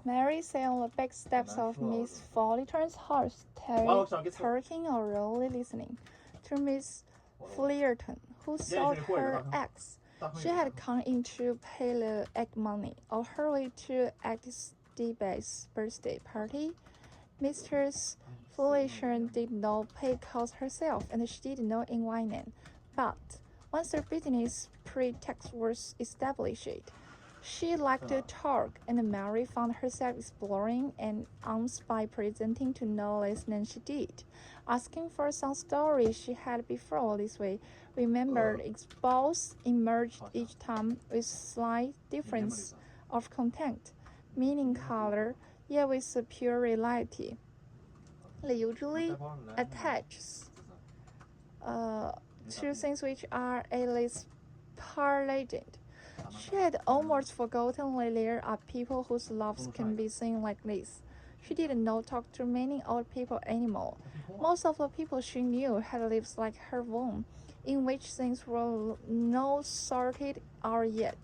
Mary sat on the back steps of Miss Fullerton's house, talking or really listening to Miss Fullerton, who sold her eggs. She had come in to pay the egg money. On her way to Agnes' birthday party, Mistress Fullerton did not pay cost herself, and she did not invite them. But once the business pretext was established, she liked to talk, and Mary found herself exploring an ounce by presenting to no less than she did, asking for some stories she had before this way. Remembered both emerged each time with slight difference of content, meaning color, yet with superior reality. They usually attaches to things which are at least part legend. She had almost forgotten that there are people whose loves can be seen like this. She did not talk to many old people anymore. Most of the people she knew had lives like her own, in which things were not sorted out yet,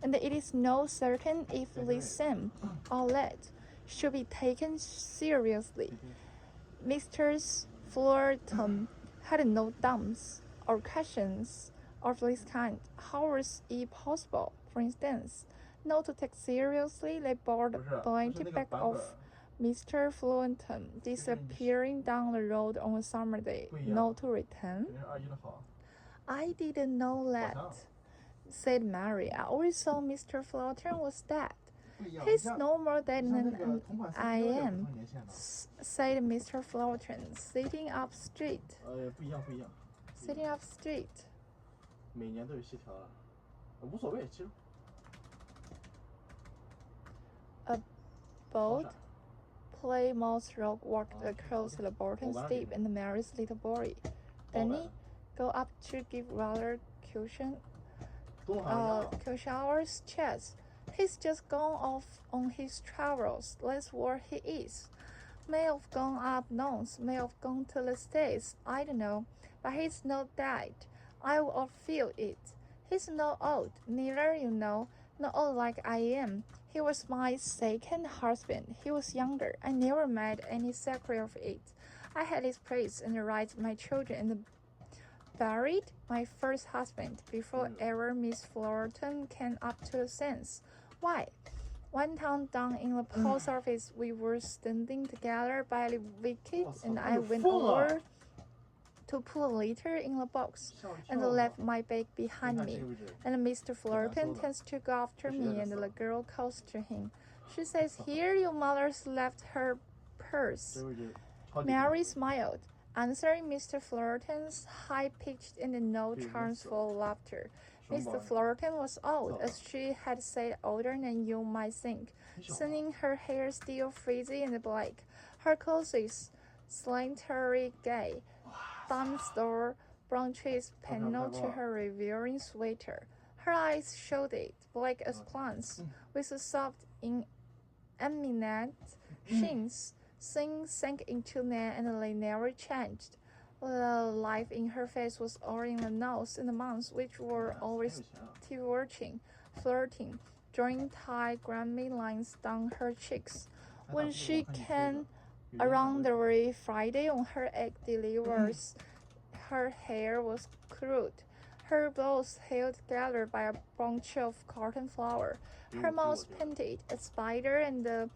and it is not certain if this same or that should be taken seriously. Mr. Fullerton had no doubts or questions of this kind. How was it possible, for instance, not to take seriously the board pointed back of Mr. Fullerton disappearing down the road on a summer day, not to return? I didn't know that, said Mary. I always thought Mr. Fullerton was dead. He's no more dead than I am, said Mr. Fullerton, sitting up straight. Sitting up straight. A boat, Plymouth Rock walked across the Bolton steep, and Mary's little boy, Danny, go up to give rather cushion hours chest. He's just gone off on his travels. That's where he is. May have gone up north, may have gone to the States, I don't know, but he's not dead. I will feel it. He's not old, neither, you know, not old like I am. He was my second husband. He was younger. I never made any secret of it. I had his place and raised my children and buried my first husband before ever Miss Fullerton came up to the sense. Why? One time down in the post office, we were standing together by the wicket, and I went over to put a letter in the box and left my bag behind me. And Mr. Fullerton tends to go after me, and the girl calls to him. She says, "Here your mother's left her purse." Mary smiled, answering Mr. Fullerton's high-pitched and no-charmful laughter. Mr. Fullerton was old, as she had said, older than you might think, seeing her hair still frizzy and black, her clothes slanty gay, thumb-store brown trees panel to her revealing sweater. Her eyes showed it, black as plants, with a soft, eminent shins. Things sank into them, and they never changed. The life in her face was all in the nose and the mouth, which were always twitching, flirting, drawing tight, grimy lines down her cheeks. When she came around every Friday on her egg deliveries, her hair was curled, her brows held together by a bunch of cotton flower, her mouth painted a spider, and the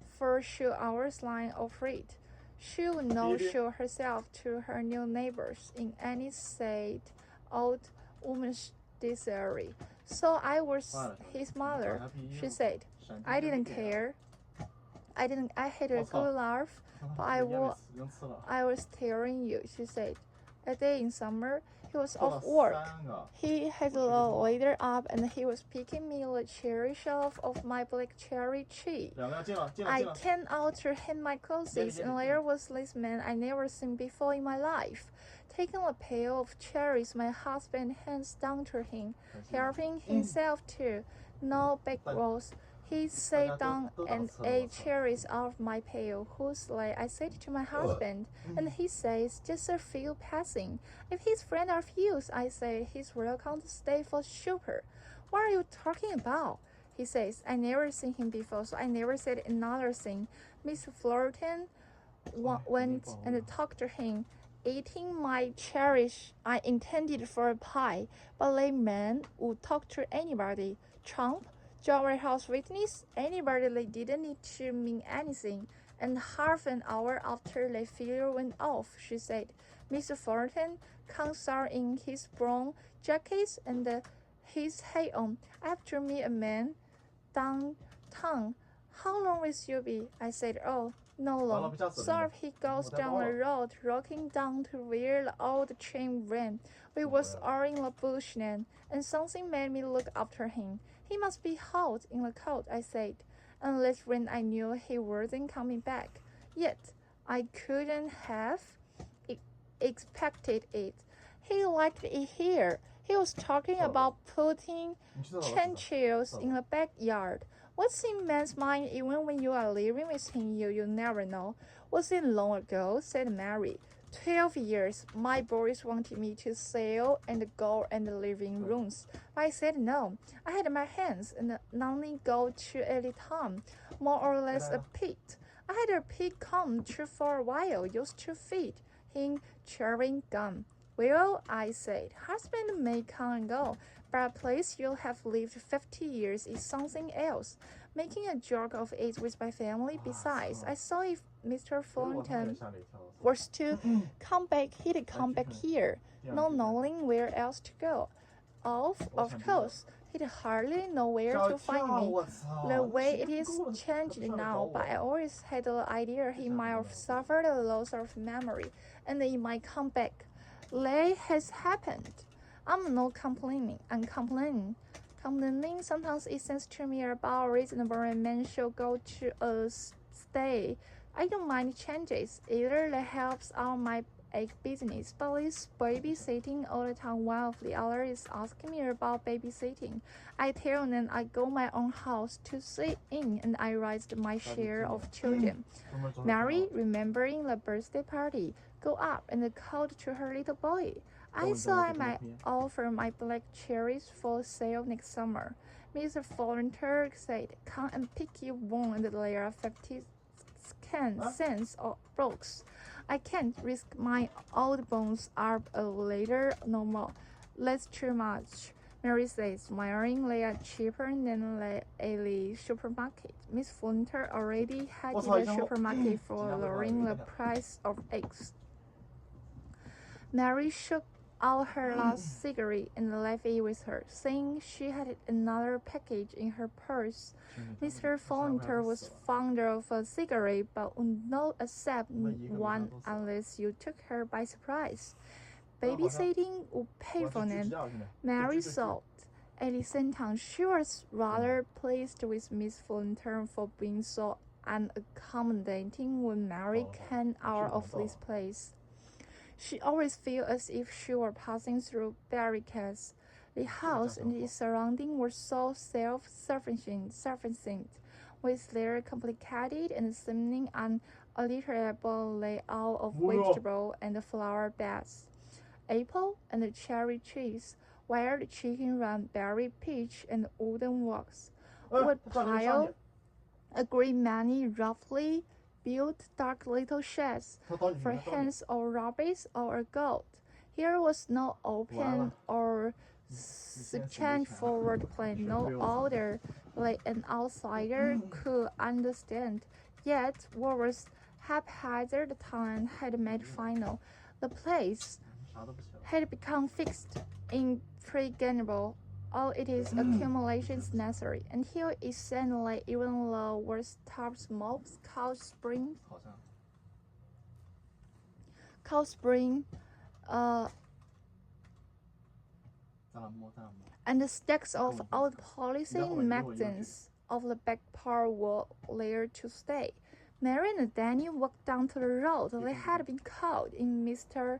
fur shoe hours line of it. She would not show herself to her new neighbors in any sad old woman's diary. So I was his mother, she said. I didn't care. I had a good laugh, but I was telling you, she said. A day in summer, he was off work. He had a letter up, and he was picking me the cherry shelf of my black cherry tree. I came out to hang my clothes, and there was this man I never seen before in my life, taking a pail of cherries my husband hands down to him, helping himself to no back rolls. He sat down and ate cherries out of my pail. Whose lay? I said to my husband, and he says, just a few passing. If he's friend of yours, I say, he's welcome to stay for supper. What are you talking about? he says. I never seen him before, so I never said another thing. Miss Fullerton went and talked to him, eating my cherries I intended for a pie, but layman would talk to anybody. Trump, John House witness, anybody they didn't need to mean anything. And half an hour after the figure went off, she said, Mr. Fullerton comes out in his brown jacket and his hat on. After me a man downtown. How long will you be? I said, oh, no long. So he goes down the road, rocking down to where the old train ran. We was all in the bush then, and something made me look after him. He must be hot in the coat, I said, unless when I knew he wasn't coming back. Yet, I couldn't have expected it. He liked it here. He was talking about putting chinchills in the backyard. What's in man's mind even when you are living with him, you never know. Was it long ago? Said Mary. 12 years. My boys wanted me to sail and go and live in rooms. I said no. I had my hands and only go to a time, more or less a pit. I had a pig come true for a while, used to feed him chewing gum. Well, I said, husband may come and go, but a place you'll have lived 50 years is something else. Making a joke of it with my family. Besides, I saw if Mr. Fullerton was to come back, he'd come back here, no knowing where else to go. Of course, he'd hardly know where to find me. The way it is changed now, but I always had the idea he might have suffered a loss of memory, and he might come back. That has happened. I'm not complaining. I'm complaining. Complaining sometimes it seems to me about reasonable and men should go to a stay. I don't mind changes. Either that helps out my egg business, but it's babysitting all the time. One of the other is asking me about babysitting. I tell them I go my own house to sit in, and I raised my share of children. Mary, remembering the birthday party, go up and called to her little boy. I saw I might offer my black cherries for sale next summer. Mr. Fullerton said, come and pick you one, and they are 50 cents or blocks. I can't risk my old bones up later no more. That's too much. Mary says, smiling, they are cheaper than the supermarket. Miss Fullerton already had the supermarket for lowering the price of eggs. Mary shook out her last cigarette and left it with her, saying she had another package in her purse. Mr. Fullerton was fond of a cigarette, but would not accept one unless you took her by surprise. Babysitting would pay for them, Mary thought. At the same time, she was rather pleased with Miss Fullerton for being so unaccommodating when Mary came out of this place. She always felt as if she were passing through barricades. The house and its surroundings were so self-sufficient, with their complicated and seeming unalterable layout of vegetable and flower beds, apple and cherry trees, wild chicken run, berry peach, and wooden walks, wood pile, a great many roughly built dark little sheds for hens or rabbits or a goat. Here was no open or straightforward plan, no order like an outsider could understand. Yet what was haphazard time had made final. The place had become fixed, impregnable. All its accumulations necessary until it suddenly even the worst top smokes, cold spring, and the stacks of old policing magazines of the back part were there to stay. Mary and Danny walked down to the road. They had been called in Mr.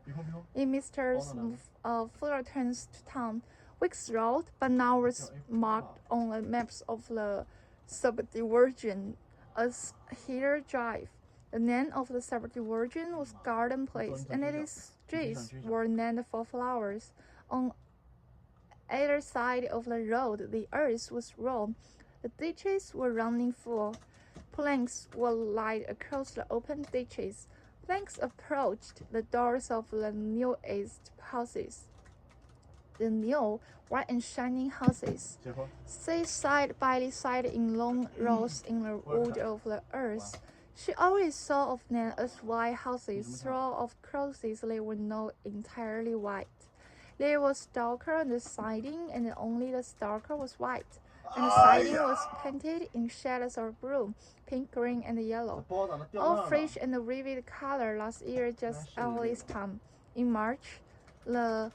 Fullerton's town Weeks Road, but now was marked on the maps of the subdivision as Heather Drive. The name of the subdivision was Garden Place, and its streets were named for flowers. On either side of the road, the earth was raw. The ditches were running full. Planks were laid across the open ditches. Planks approached the doors of the newest houses. The new, white and shining houses sit side by side in long rows in the wood of the earth. She always saw of them as white houses, though of course they were not entirely white. There was stucco on the siding, and only the stucco was white, and the siding was painted in shades of blue, pink, green, and yellow, all fresh and vivid color last year just at this time. In March, the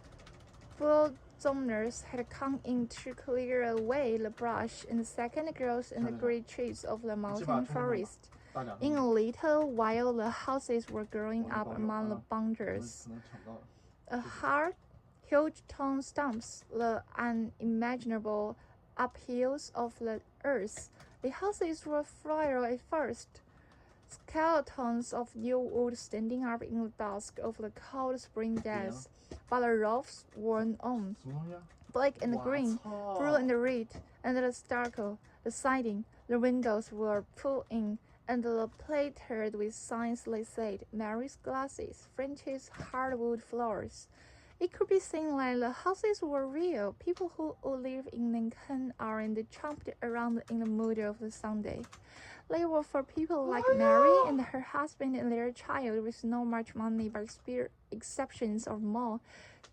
bulldozers had come in to clear away the brush and the second growth and the great trees of the mountain forest. In a little while, the houses were growing up among the boulders. Huge stone stumps, the unimaginable uphills of the earth. The houses were frail at first, skeletons of new wood standing up in the dusk of the cold spring days, but the roofs worn on, black and green, blue and red, and the stucco, the siding, the windows were put in, and plated with signs that said Mary's glasses, French's hardwood floors. It could be seen that the houses were real. People who would live in Lincoln aren't jumped around in the mood of the Sunday. They were for people like Mary and her husband and their child with not much money but spare exceptions or more.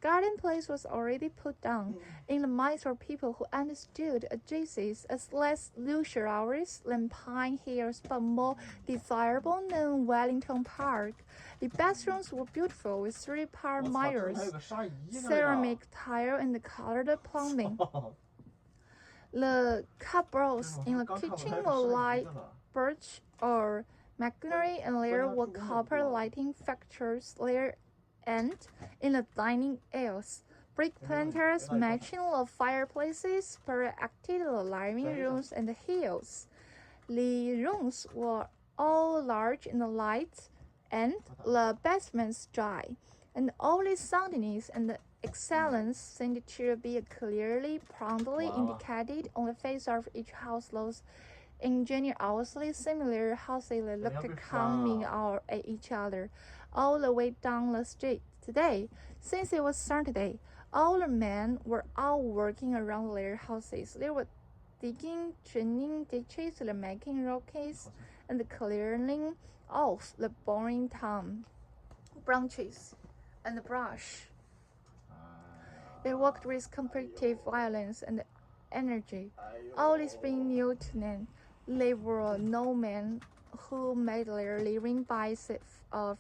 Garden place was already put down in the minds of people who understood Jesus as less luxurious than Pine Hills but more desirable than Wellington Park. The bathrooms were beautiful with 3-part mirrors, ceramic tile, and colored plumbing. The cupboards in the kitchen were like birch or mahogany, and there were copper lighting fixtures there, and in the dining aisles, brick planters matching the fireplaces protected the living rooms and the hills. The rooms were all large and light, and the basements dry, and all the soundness and excellence seemed to be clearly, promptly indicated on the face of each house. Those ingeniously similar houses that looked coming out at each other all the way down the street. Today, since it was Saturday, all the men were out working around their houses. They were digging, draining ditches, making rockets, and clearing off the boring branches and brush. They worked with comparative violence and energy. All this being new to them. There were no men who made their living by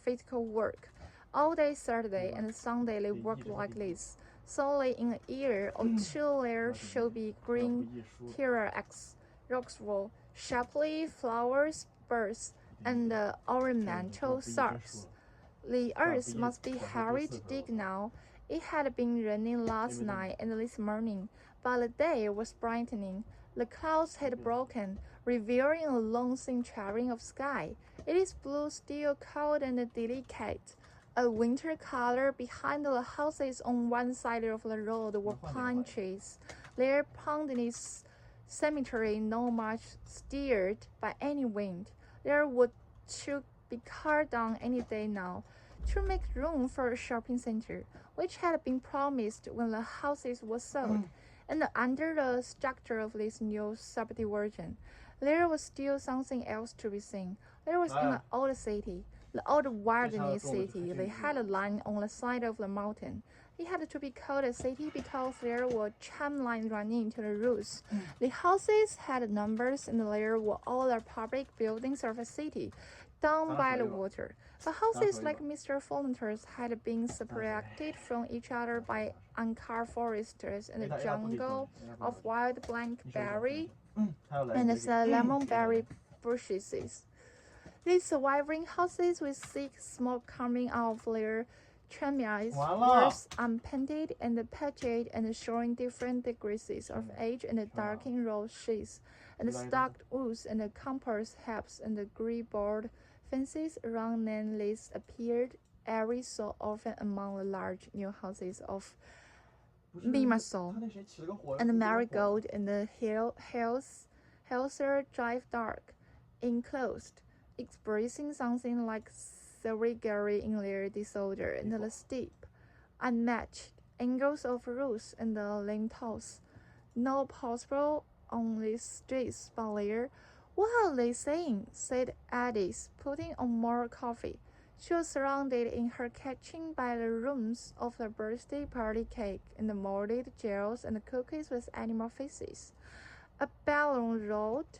physical work. All day Saturday and Sunday they worked like this. Solely in a year or two there should be green T-Rex, roxwool, sharply flowers, birds, and ornamental shrubs. The earth must be hurried to dig now. It had been raining last night and this morning, but the day was brightening. The clouds had broken, revealing a long thin traveling of sky. It is blue, still cold and delicate. A winter color. Behind the houses on one side of the road were pine trees. Their ponderous cemetery not much stirred by any wind. There would should be cut down any day now, to make room for a shopping center, which had been promised when the houses were sold. And under the structure of this new subdivision, there was still something else to be seen. There was in the old city, the old wilderness city. They had a line on the side of the mountain. It had to be called a city because there were tram lines running to the roofs. The houses had numbers, and there were all the public buildings of the city, down by the water. The houses like Mr. Fullerton's had been separated from each other by uncarved forests and a jungle of wild blackberry and lemonberry bushes. These surviving houses with thick smoke coming out of their chimneys were unpainted and patched and showing different degrees of age and darkened road shades, and stucked woods and compass helps and green-board fences around them. This appeared every so often among the large new houses of Limassol and Marigold and the hills Healthier drive dark, enclosed, expressing something like surgery in their disorder and the steep, unmatched angles of roofs and the lintels. No possible on these streets, but there. What are they saying? Said Addis, putting on more coffee. She was surrounded in her kitchen by the rooms of the birthday party cake and the molded gels and the cookies with animal faces. A balloon rolled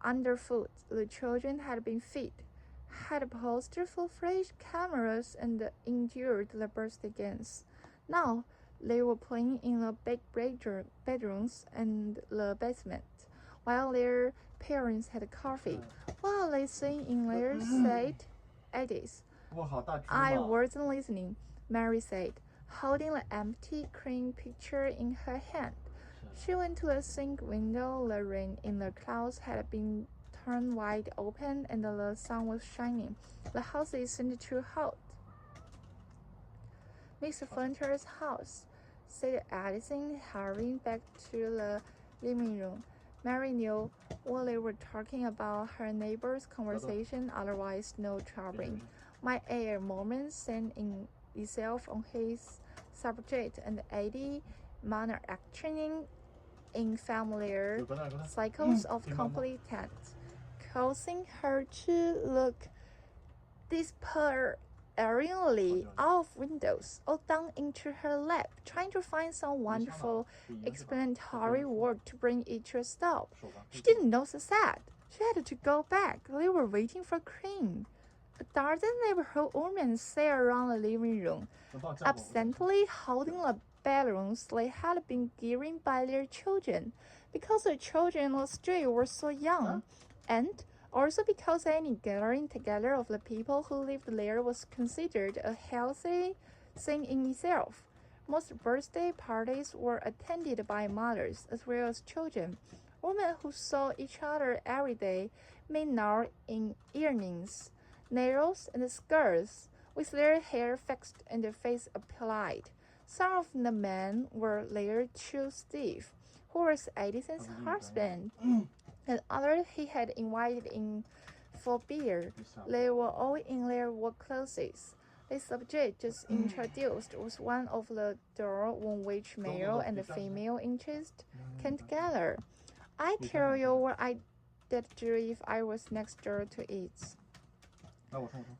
underfoot. The children had been fed, had posed for flash cameras, and endured the birthday games. Now they were playing in the big bedrooms and the basement, while their parents had coffee. What are they saying in there? Said Edith. I wasn't listening, Mary said, holding the empty cream pitcher in her hand. She went to the sink window. The rain in the clouds had been turned wide open and the sun was shining. The house isn't too hot. Mr. Flinter's house, said Addison, hurrying back to the living room. Mary knew what they were talking about, her neighbor's conversation, otherwise no troubling. My air moment sent in itself on his subject, and Eddie manner actioning in familiar cycles of competence, causing her to look despairingly out of windows or down into her lap, trying to find some wonderful explanatory word to bring it to a stop. She didn't know the sad. She had to go back. They were waiting for cream. A dozen neighborhood women sat around the living room, absently holding the balloons they had been given by their children, because the children on the street were so young, and also because any gathering together of the people who lived there was considered a healthy thing in itself. Most birthday parties were attended by mothers as well as children, women who saw each other every day, men now in earrings, nails, and skirts, with their hair fixed and their face applied. Some of the men were there too, Steve, who was Edison's husband, and others he had invited in for beer. They were all in their work clothes. The subject just introduced was one of the doors on which male and female interest came together. I tell you what I did do if I was next door to it,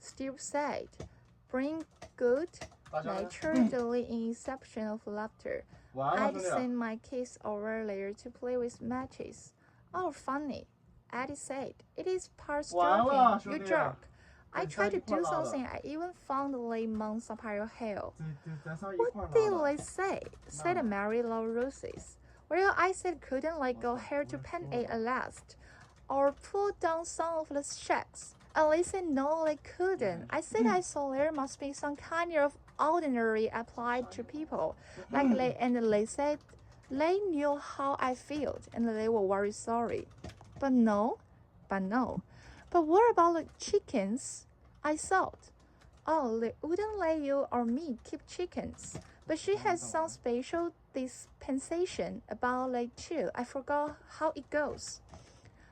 Steve said, bring good natured inception of laughter. I'd send my kids over there to play with matches. Oh, funny, Eddie said. It is part joking, you jerk. I tried to do something. I even found the months of your hair. What did they say? Said Mary Lou Roses. Well, I said couldn't let go hair to paint it at last, or pull down some of the shacks. And they said no, they couldn't. I said I saw there must be some kind of ordinary applied to people, and they said they knew how I felt, and they were very sorry. But no. But what about the chickens? I thought. Oh, they wouldn't let you or me keep chickens. But she has some special dispensation about that too. I forgot how it goes.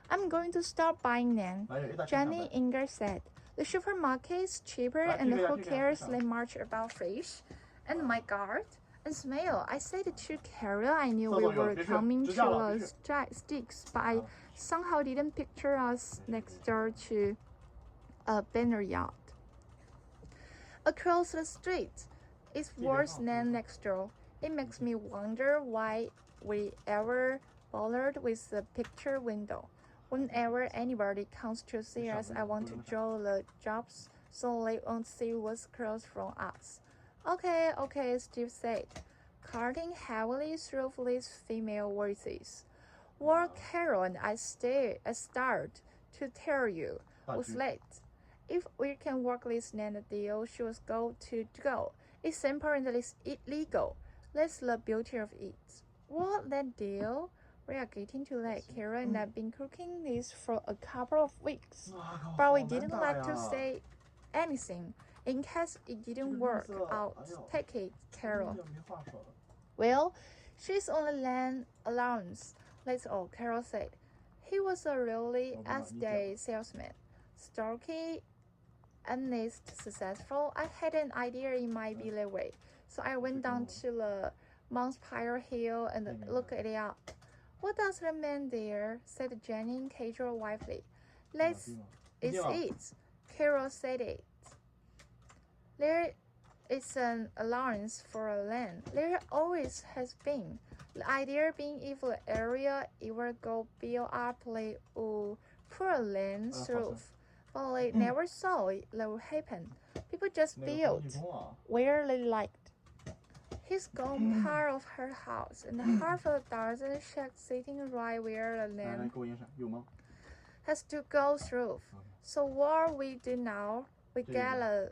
I'm going to start buying them, Jenny Inger said. The supermarket's cheaper, and who cares? They march about fish. And my God, and smell. I said to Carol I knew we were coming to the sticks, but I somehow didn't picture us next door to a banner yard. Across the street, it's worse than next door. It makes me wonder why we ever bothered with the picture window. Whenever anybody comes to see us, I want to draw the jobs so they won't see what's across from us. Okay, Steve said, cutting heavily through these female voices. What Carol and I start to tell you was late. If we can work this land deal, she was go. It's simple and it's illegal. That's the beauty of it. What, that deal? We are getting to that. Carol and I've been cooking this for a couple of weeks, but we didn't like to say anything. In case it didn't work out, take it, Carol. Well, she's on the land allowance. That's all, Carol said. He was a really estate salesman, stocky, honest, successful. I had an idea it might be that way, so I went down to the Montpire Hill and looked it up. What does the man there? Said Jenny, casual wifely. Let's it's it. Carol said it. There is an allowance for a land. There always has been. The idea being if the area ever go build up, they would put a land roof. But they never saw it happen. People just built where they liked. He's gone part of her house and half a dozen shacks sitting right where the land has to go through. So what we do now, we get a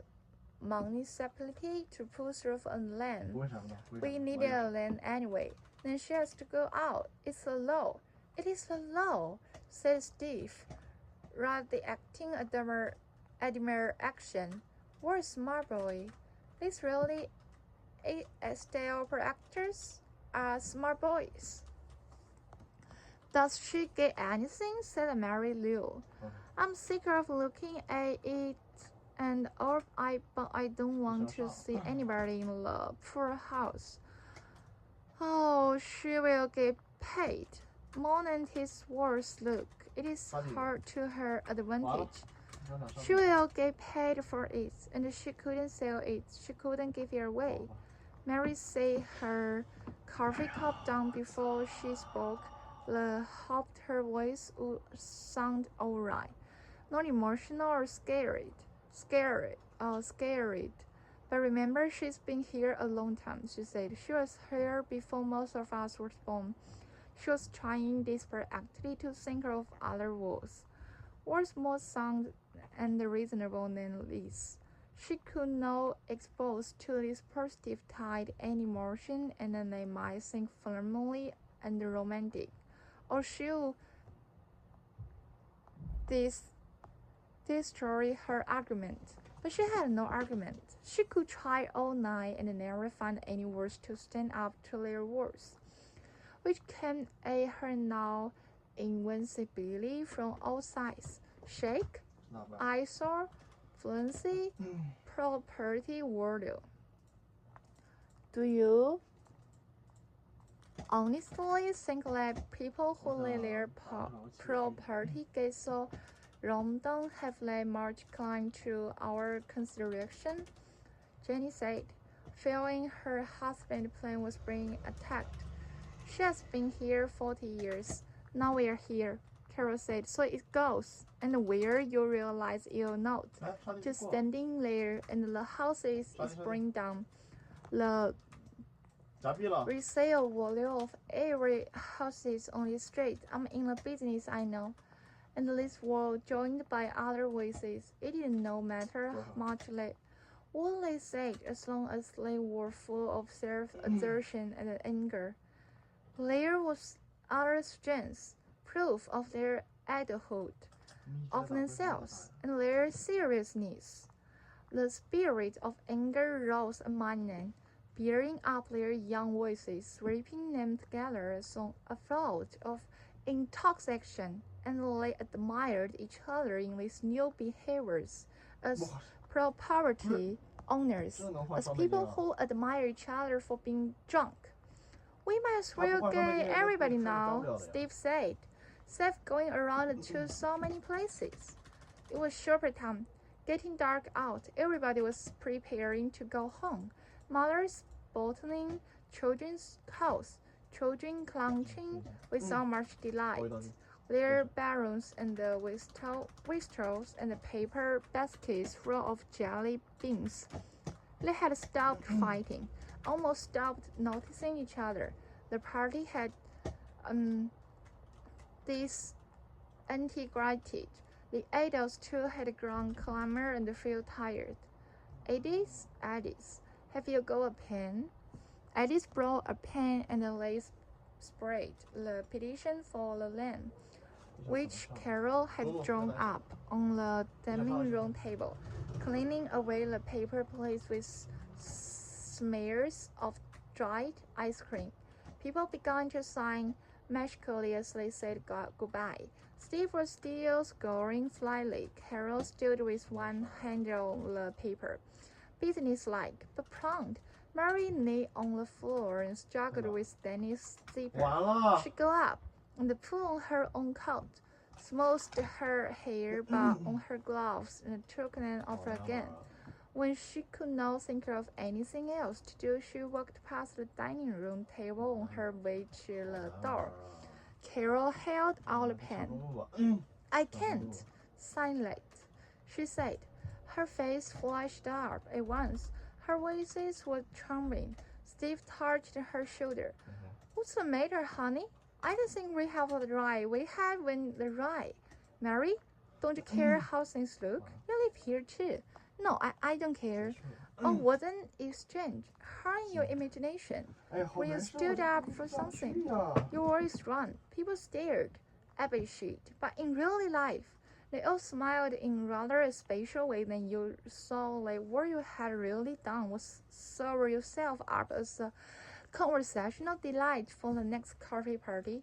municipality to put through on land. We need a land anyway. Then she has to go out. It's a law. It is a law, said Steve, rather acting admiration. We're a smart boy. This really stale actors are smart boys. Does she get anything? Said Mary Lou. I'm sick of looking at it and but I don't want to see anybody in the poor house. Oh, she will get paid. More than his words look. It is hard to her advantage. She will get paid for it, and she couldn't sell it. She couldn't give it away. Mary set her coffee cup down before she spoke. The hoped her voice would sound all right. Not emotional or scared. But remember, she's been here a long time, she said. She was here before most of us were born. She was trying desperately to think of other words more sound and reasonable than this. She could not expose to this positive tide any emotion, and then they might think firmly and romantic, or she'll destroy her argument. But she had no argument. She could try all night and never find any words to stand up to their words, which came at her now invincibly from all sides. Shake, eyesore, fluency, property wordle. Do you honestly think that people who let their property get so wrong don't have that much claim to our consideration? Jenny said, feeling her husband's plane was being attacked. She has been here 40 years. Now we are here, Carol said. So it goes. And where you realize you're not. Just standing there and the house is burned down. The resale value of every house is on the street. I'm in the business, I know. And this was joined by other voices. It didn't no matter much what they said, as long as they were full of self-assertion and anger. There was other strengths, proof of their adulthood, of themselves, and their seriousness. The spirit of anger rose among them, bearing up their young voices, sweeping them together as on a flood of intoxication, and they admired each other in these new behaviors as property owners, as people who admire each other for being drunk. We might as well get everybody now, Steve said. Seth going around to so many places. It was supper time, getting dark out. Everybody was preparing to go home. Mothers bottling children's house, children clounching with so much delight. Their barrels and the whistles and the paper baskets full of jelly beans. They had stopped fighting, almost stopped noticing each other. The party had disintegrated. The adults too had grown calmer and feel tired. Edith, have you got a pen? Edith brought a pen and they spread the petition for the land, which Carol had drawn up on the dining room table, cleaning away the paper plates with smears of dried ice cream. People began to sign magically as they said goodbye. Steve was still scoring slightly. Carol stood with one hand on the paper. Businesslike, but prompt. Mary lay on the floor and struggled with Danny's zipper. She got up and put on her own coat, smoothed her hair back on her gloves, and took them off again. When she could not think of anything else to do, she walked past the dining room table on her way to the door. Carol held out a pen. I can't, silent, she said. Her face flushed up at once. Her voice was charming. Steve touched her shoulder. What's the matter, honey? I don't think we have the right. We had when the right. Mary, don't you care how things look? You live here too. No, I don't care. Oh, wasn't it strange? How in your imagination? When you stood up for something, your voice ran. People stared, abashed. But in real life, they all smiled in rather a special way than you saw. Like what you had really done was serve yourself up as a conversational delight for the next coffee party.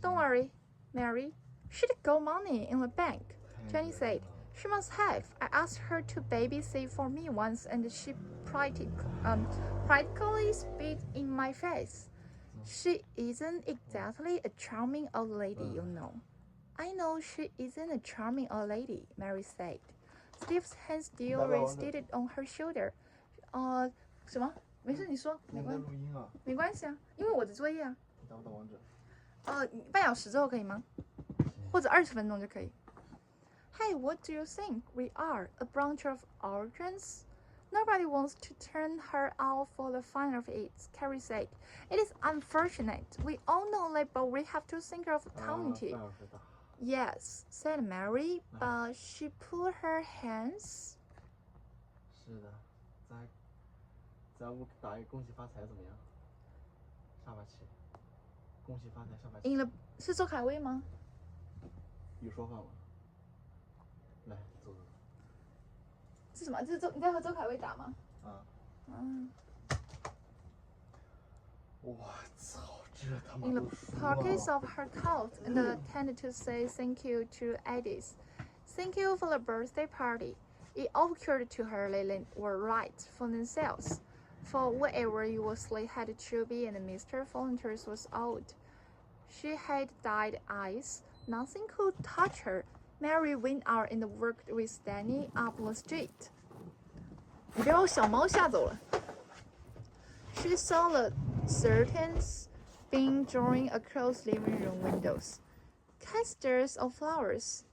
Don't worry, Mary. She'd got money in the bank, Jenny said. She must have. I asked her to babysit for me once, and she practically spit in my face. She isn't exactly a charming old lady, you know. I know she isn't a charming old lady, Mary said. Steve's hand still rested on her shoulder. 什么？没事，你说，没关系啊，因为我的作业啊。你打不打王者？半小时之后可以吗？或者20分钟就可以。Hey, what do you think we are? A bunch of orphans? Nobody wants to turn her out for the fun of it, Carrie said. It is unfortunate. We all know that, but we have to think of community. Yes, said Mary, but she put her hands. 是的，咱们打一个恭喜发财怎么样？下把棋，恭喜发财下把棋。赢了是周凯威吗？有说话吗？来，走。是什么？这是你在和周凯威打吗？啊。嗯。我操，这他妈 In the 都输了。 pockets of her coat and attempted to say thank you to Edith. Thank you for the birthday party. It occurred to her that they were right for themselves. For whatever it was they had to be, and Mr. Volunteers was old. She had dyed eyes. Nothing could touch her. Mary went out and worked with Danny up the street. 你别把我小猫吓走了。She saw the curtains being drawn across living room windows. Clusters of flowers,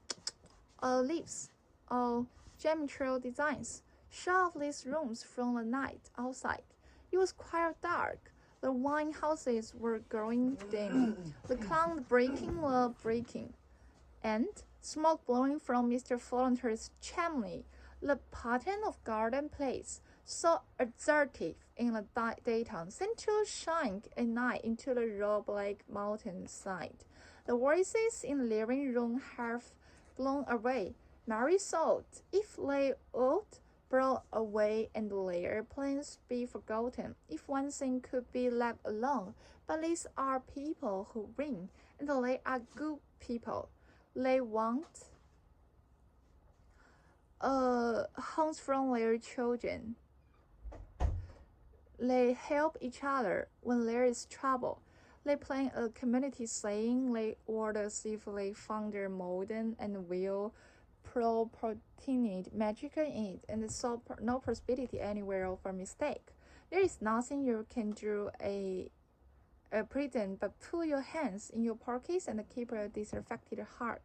leaves, geometrical designs shot off these rooms from the night outside. It was quite dark. The wine houses were growing dim, the cloud breaking the breaking, and smoke blowing from Mr. Volunteer's chimney. The pattern of garden place, so assertive in the daytime, seemed to shine at night into the raw black mountainside. The voices in the living room half blown away. Mary thought if they would blow away and their plans be forgotten, if one thing could be left alone. But these are people who win, and they are good people. They want homes from their children. They help each other when there is trouble. They plan a community saying they would as if they found their modern and will propinate magic in it, and saw no possibility anywhere of a mistake. There is nothing you can do a present but put your hands in your pockets and keep a disaffected heart.